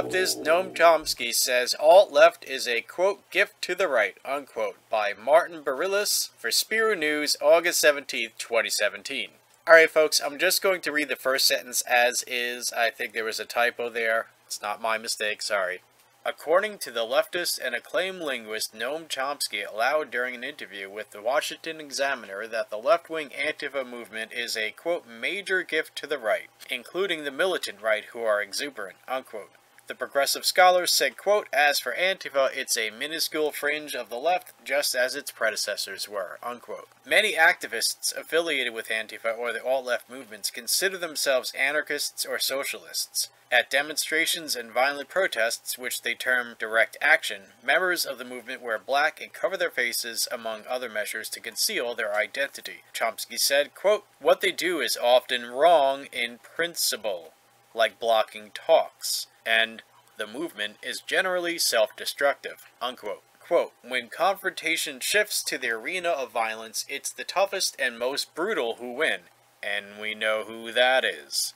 leftist Noam Chomsky says alt-left is a, quote, gift to the right, unquote, by Martin Barillas for Spero News, August 17th, 2017. Alright folks, I'm just going to read the first sentence as is. I think there was a typo there. It's not my mistake, sorry. According to the leftist and acclaimed linguist Noam Chomsky allowed during an interview with the Washington Examiner that the left-wing Antifa movement is a, quote, major gift to the right, including the militant right who are exuberant, unquote. The progressive scholars said, quote, as for Antifa, it's a minuscule fringe of the left, just as its predecessors were, unquote. Many activists affiliated with Antifa or the alt-left movements consider themselves anarchists or socialists. At demonstrations and violent protests, which they term direct action, members of the movement wear black and cover their faces, among other measures, to conceal their identity. Chomsky said, quote, what they do is often wrong in principle, like blocking talks, and the movement is generally self-destructive, unquote. Quote, when confrontation shifts to the arena of violence, it's the toughest and most brutal who win, and we know who that is,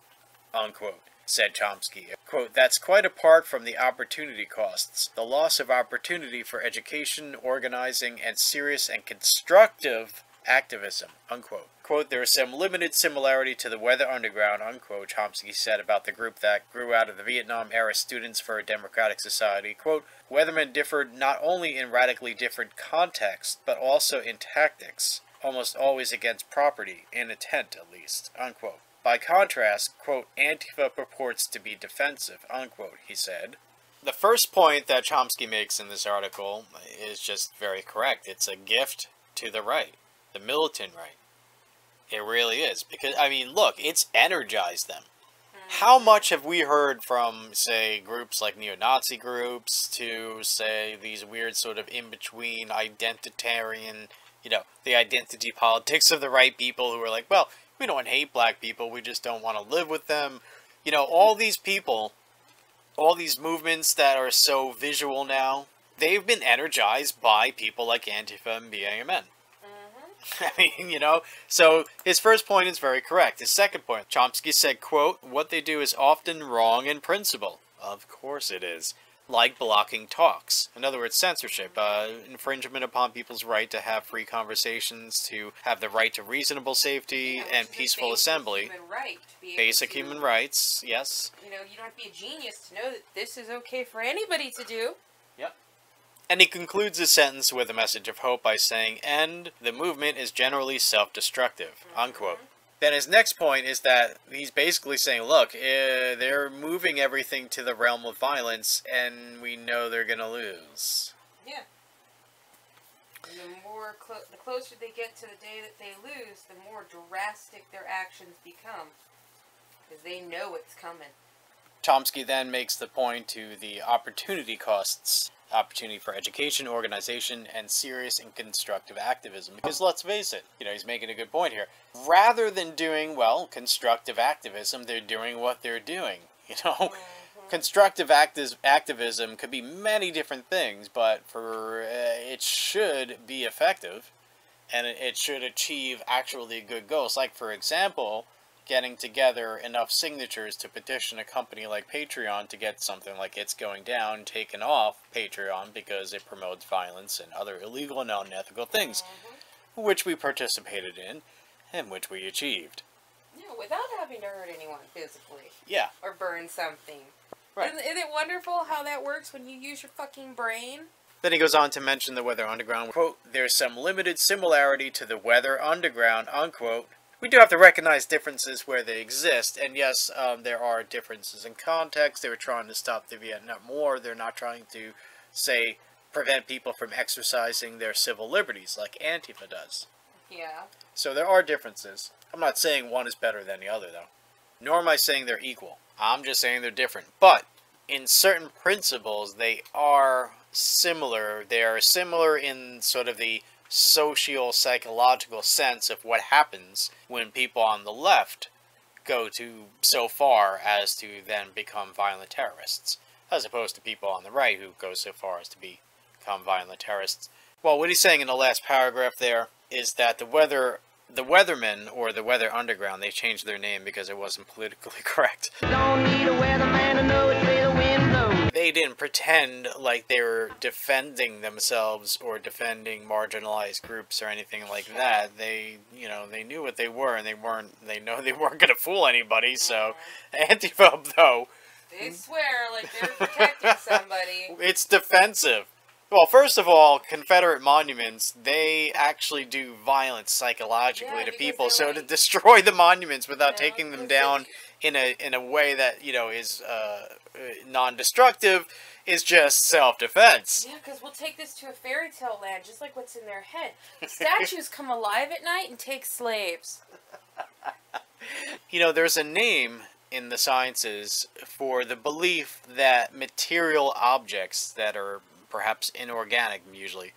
unquote. Said Chomsky. Quote, that's quite apart from the opportunity costs, the loss of opportunity for education, organizing, and serious and constructive activism, unquote. Quote, there is some limited similarity to the Weather Underground, unquote, Chomsky said about the group that grew out of the Vietnam-era Students for a Democratic Society. Quote, Weathermen differed not only in radically different contexts, but also in tactics, almost always against property, in intent at least, unquote. By contrast, quote, Antifa purports to be defensive, unquote, he said. The first point that Chomsky makes in this article is just very correct. It's a gift to the right, the militant right. It really is. Because, I mean, look, it's energized them. How much have we heard from, say, groups like neo-Nazi groups to, say, these weird sort of in-between identitarian, you know, the identity politics of the right people who are like, well, we don't hate black people, we just don't want to live with them. You know, all these people, all these movements that are so visual now, they've been energized by people like Antifa and BAMN. I mean, you know, so his first point is very correct. His second point, Chomsky said, quote, what they do is often wrong in principle. Of course it is. Like blocking talks. In other words, censorship, infringement upon people's right to have free conversations, to have the right to reasonable safety and peaceful assembly. Human right to basic human rights, yes. You know, you don't have to be a genius to know that this is okay for anybody to do. Yep. And he concludes his sentence with a message of hope by saying, and the movement is generally self-destructive, unquote. Then his next point is that he's basically saying, look, they're moving everything to the realm of violence, and we know they're going to lose. Yeah. And the closer they get to the day that they lose, the more drastic their actions become. Because they know it's coming. Chomsky then makes the point to the opportunity costs. Opportunity for education, organization, and serious and constructive activism. Because let's face it, you know, he's making a good point here. Rather than doing, well, constructive activism, they're doing what they're doing. You know, constructive activism could be many different things, but for it should be effective, and it should achieve actually good goals. Like, for example, getting together enough signatures to petition a company like Patreon to get something like It's Going Down taken off Patreon because it promotes violence and other illegal and unethical things, which we participated in and which we achieved. Yeah, without having to hurt anyone physically. Yeah. Or burn something. Right. Isn't it wonderful how that works when you use your fucking brain? Then he goes on to mention the Weather Underground. Quote, there's some limited similarity to the Weather Underground, unquote. We do have to recognize differences where they exist, and yes, there are differences in context. They were trying to stop the Vietnam War. They're not trying to, say, prevent people from exercising their civil liberties like Antifa does. Yeah. So there are differences. I'm not saying one is better than the other, though. Nor am I saying they're equal. I'm just saying they're different. But in certain principles, they are similar. They are similar in sort of the socio-psychological sense of what happens when people on the left go to so far as to then become violent terrorists, as opposed to people on the right who go so far as to become violent terrorists. Well, what he's saying in the last paragraph there is that the Weathermen, or the Weather Underground, they changed their name because it wasn't politically correct. Don't need a weatherman to know which way the wind blows. they didn't pretend like they were defending themselves or defending marginalized groups or anything like that. They, you know, they knew what they were, and they know they weren't going to fool anybody. So, Antifa, though, they swear like they're protecting somebody. It's defensive. Well, first of all, Confederate monuments, they actually do violence psychologically to people. So to destroy the monuments without taking them down in a way that, you know, is non-destructive is just self-defense. Yeah, because we'll take this to a fairy tale land, just like what's in their head. The statues come alive at night and take slaves. You know, there's a name in the sciences for the belief that material objects that are perhaps inorganic usually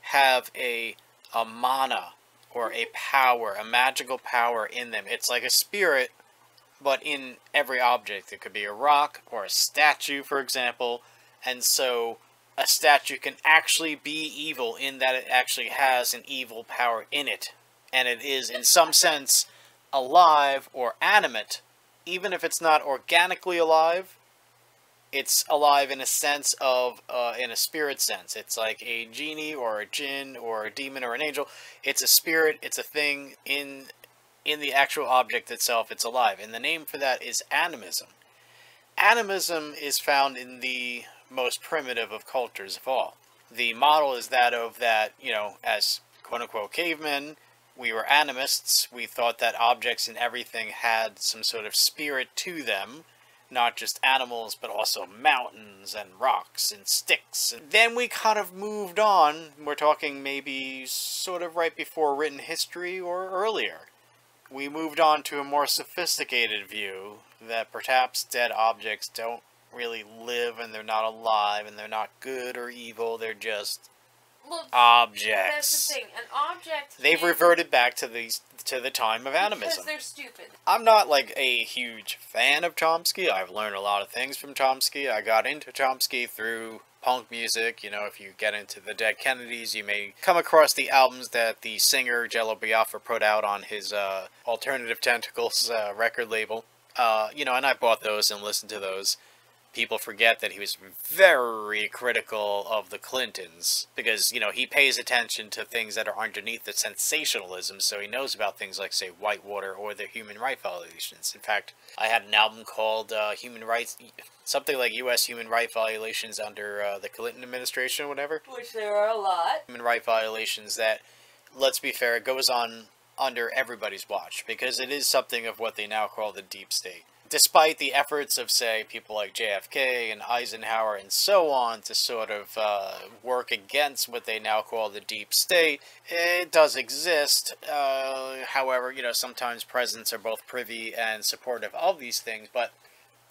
have a mana or a power, a magical power in them. It's like a spirit, but in every object. It could be a rock or a statue, for example, and so a statue can actually be evil in that it actually has an evil power in it, and it is in some sense alive or animate. Even if it's not organically alive, it's alive in a sense of, in a spirit sense. It's like a genie or a jinn or a demon or an angel. It's a spirit, it's a thing in the actual object itself, it's alive. And the name for that is animism. Animism is found in the most primitive of cultures of all. The model is that of that, you know, as quote-unquote cavemen, we were animists. We thought that objects and everything had some sort of spirit to them. Not just animals, but also mountains and rocks and sticks. And then we kind of moved on. We're talking maybe sort of right before written history or earlier. We moved on to a more sophisticated view that perhaps dead objects don't really live and they're not alive and they're not good or evil. They're just objects. That's the thing. An object. They've reverted back to the time of animism. Because they're stupid. I'm not like a huge fan of Chomsky. I've learned a lot of things from Chomsky. I got into Chomsky through punk music. You know, if you get into the Dead Kennedys, you may come across the albums that the singer Jello Biafra put out on his Alternative Tentacles record label. You know, and I bought those and listened to those. People forget that he was very critical of the Clintons because, you know, he pays attention to things that are underneath the sensationalism, so he knows about things like, say, Whitewater or the human rights violations. In fact, I had an album called Human Rights, something like U.S. Human Rights Violations under the Clinton administration or whatever. Which there are a lot. Human rights violations that, let's be fair, it goes on under everybody's watch because it is something of what they now call the deep state. Despite the efforts of, say, people like JFK and Eisenhower and so on to sort of work against what they now call the deep state, it does exist. However, you know, sometimes presidents are both privy and supportive of these things. But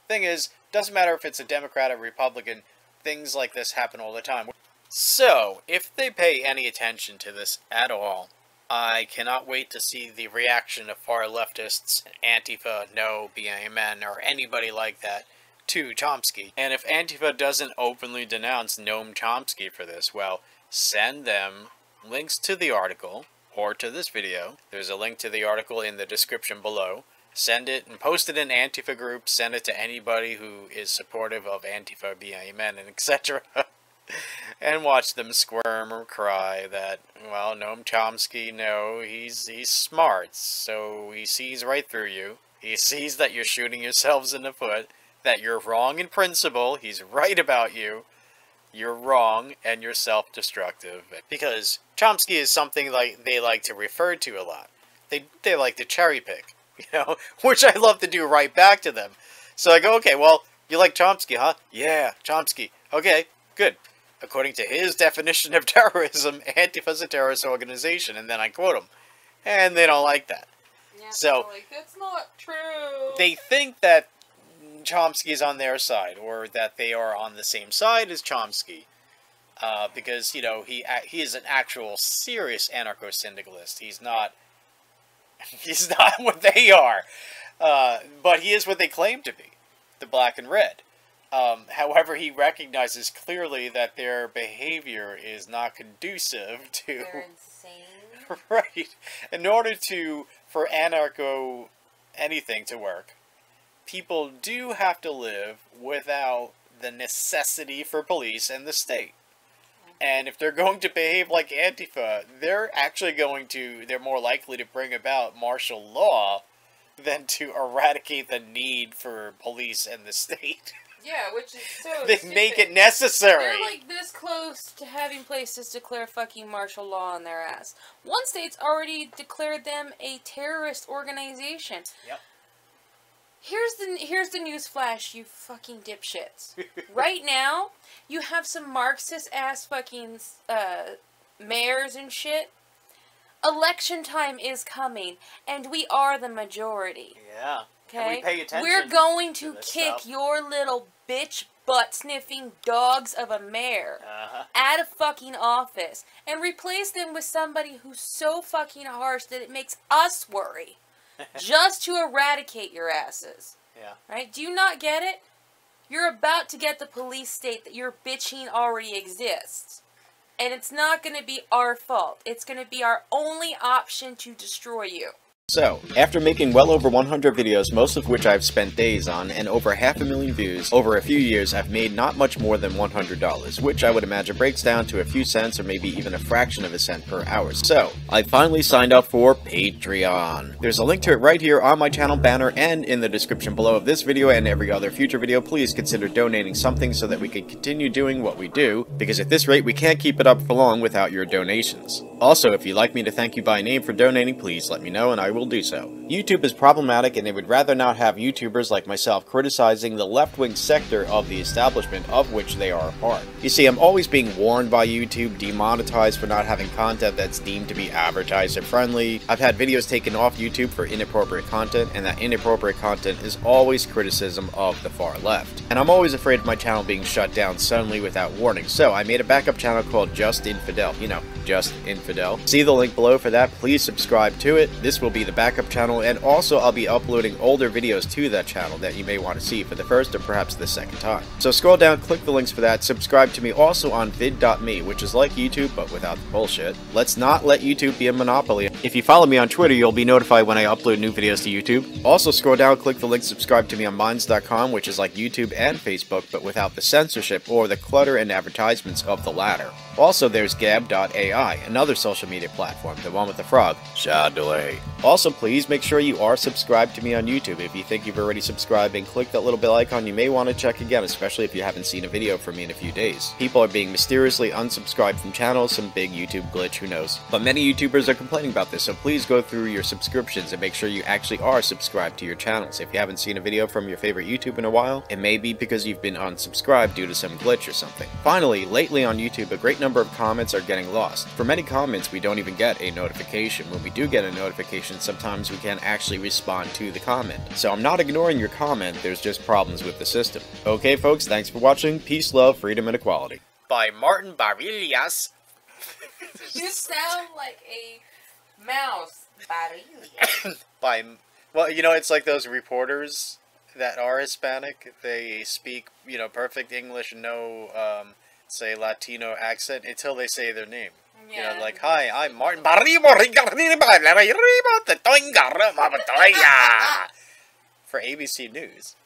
thing is, doesn't matter if it's a Democrat or Republican, things like this happen all the time. So, if they pay any attention to this at all, I cannot wait to see the reaction of far leftists, Antifa, No, BAMN, or anybody like that, to Chomsky. And if Antifa doesn't openly denounce Noam Chomsky for this, well, send them links to the article, or to this video. There's a link to the article in the description below. Send it and post it in Antifa groups, send it to anybody who is supportive of Antifa, BAMN, and etc. And watch them squirm or cry that, well, Noam Chomsky, no, he's smart, so he sees right through you. He sees that you're shooting yourselves in the foot, that you're wrong in principle, he's right about you, you're wrong, and you're self-destructive. Because Chomsky is something like they like to refer to a lot. They like to cherry pick, you know, which I love to do right back to them. So I go, okay, well, you like Chomsky, huh? Yeah, Chomsky. Okay, good. According to his definition of terrorism, Antifa's a terrorist organization, and then I quote him. And they don't like that. Yeah, so, like, that's not true. They think that Chomsky is on their side, or that they are on the same side as Chomsky. Because, you know, he is an actual serious anarcho-syndicalist. He's not what they are. But he is what they claim to be. The black and red. However, he recognizes clearly that their behavior is not conducive to... They're insane. Right. In order for anarcho anything to work, people do have to live without the necessity for police and the state. And if they're going to behave like Antifa, they're more likely to bring about martial law than to eradicate the need for police and the state. Yeah, which is so They stupid. make it necessary. They're like this close to having places declare fucking martial law on their ass. One state's already declared them a terrorist organization. Yep. Here's the news flash, you fucking dipshits. Right now, you have some Marxist ass fucking mayors and shit. Election time is coming, and we are the majority. Yeah. Okay? And we pay attention. We're going to this kick stuff. your little bitch butt sniffing dogs of a mayor out of fucking office and replace them with somebody who's so fucking harsh that it makes us worry. Just to eradicate your asses. Yeah. Right? Do you not get it? You're about to get the police state that you're bitching already exists. And it's not going to be our fault. It's going to be our only option to destroy you. So, after making well over 100 videos, most of which I've spent days on, and over 500,000 views, over a few years I've made not much more than $100, which I would imagine breaks down to a few cents or maybe even a fraction of a cent per hour. So, I finally signed up for Patreon. There's a link to it right here on my channel banner and in the description below of this video and every other future video. Please consider donating something so that we can continue doing what we do, because at this rate we can't keep it up for long without your donations. Also, if you'd like me to thank you by name for donating, please let me know and I will do so. YouTube is problematic and they would rather not have YouTubers like myself criticizing the left-wing sector of the establishment of which they are a part. You see, I'm always being warned by YouTube, demonetized for not having content that's deemed to be advertiser friendly. I've had videos taken off YouTube for inappropriate content, and that inappropriate content is always criticism of the far left. And I'm always afraid of my channel being shut down suddenly without warning, so I made a backup channel called Just Infidel. You know, Just Infidel. See the link below for that. Please subscribe to it. This will be the backup channel, and also I'll be uploading older videos to that channel that you may want to see for the first or perhaps the second time. So scroll down, click the links for that, subscribe to me also on vid.me, which is like YouTube but without the bullshit. Let's not let YouTube be a monopoly. If you follow me on Twitter, you'll be notified when I upload new videos to YouTube. Also scroll down, click the link, subscribe to me on minds.com, which is like YouTube and Facebook but without the censorship or the clutter and advertisements of the latter. Also there's Gab.ai, another social media platform, the one with the frog. Shadoway. Also, please make sure you are subscribed to me on YouTube. If you think you've already subscribed and click that little bell icon, you may want to check again, especially if you haven't seen a video from me in a few days. People are being mysteriously unsubscribed from channels, some big YouTube glitch, who knows. But many YouTubers are complaining about this, so please go through your subscriptions and make sure you actually are subscribed to your channels. If you haven't seen a video from your favorite YouTube in a while, it may be because you've been unsubscribed due to some glitch or something. Finally, lately on YouTube, a great number of comments are getting lost. For many comments, we don't even get a notification. When we do get a notification, sometimes we can't actually respond to the comment. So I'm not ignoring your comment, there's just problems with the system. Okay folks, thanks for watching. Peace, love, freedom, and equality. By Martin Barillas. You sound like a mouse. Well, you know, it's like those reporters that are Hispanic. They speak, you know, perfect English, no, say, Latino accent until they say their name. Yeah. You know, like, hi, I'm Martin Barillas for ABC News.